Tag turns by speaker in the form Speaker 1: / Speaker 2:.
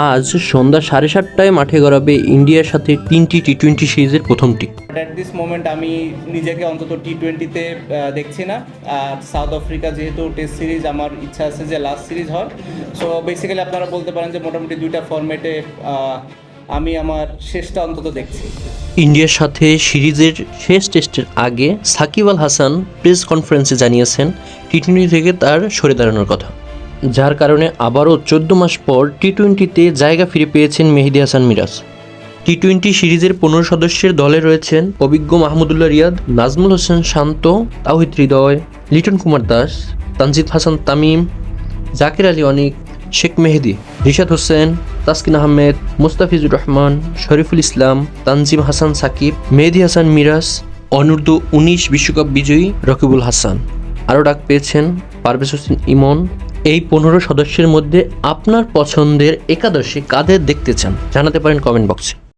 Speaker 1: আজ সন্ধ্যা 7:30টায় মাঠে গড়াবে ইন্ডিয়ার সাথে 3টি টি-20 সিরিজের প্রথমটি।
Speaker 2: অ্যাট দিস মোমেন্ট আমি নিজেকে অন্তত টি-20তে দেখছি না। আর সাউথ আফ্রিকা যেহেতু টেস্ট সিরিজ, আমার ইচ্ছা আছে যে লাস্ট সিরিজ হয়। সো বেসিক্যালি আপনারা বলতে পারেন যে মোটামুটি 2টা ফরম্যাটে আমি আমার শেষটা অন্তত দেখছি।
Speaker 1: ইন্ডিয়ার সাথে সিরিজের শেষ টেস্টের আগে সাকিব আল হাসান প্রেস কনফারেন্সে জানিয়েছেন টি-20 থেকে তার সরে দাঁড়ানোর কথা, যার কারণে আবারও 14 মাস পর টি-20তে জায়গা ফিরে পেয়েছেন মেহেদী হাসান মিরাজ। টি-20 সিরিজের 15 সদস্যের দলে রয়েছেন অভিজ্ঞ মাহমুদুল্লাহ রিয়াদ, নাজমুল হোসেন শান্ত, তাওহিদ হৃদয়, লিটন কুমার দাস, তানজিদ হাসান তামিম, জাকির আলী অনিক, শেখ মেহেদী, রিশাদ হোসেন, তাসকিন আহমেদ, মুস্তাফিজুর রহমান, শরীফুল ইসলাম, তানজিম হাসান সাকিব, মেহেদী হাসান মিরাজ, অনূর্ধ্ব 19 বিশ্বকাপ বিজয়ী রকিবুল হাসান। আরও ডাক পেয়েছেন পারভেজ হোসেন ইমন। এই 15 সদস্যের মধ্যে আপনার পছন্দের একাদশে কাদের দেখতে চান জানাতে পারেন কমেন্ট বক্সে।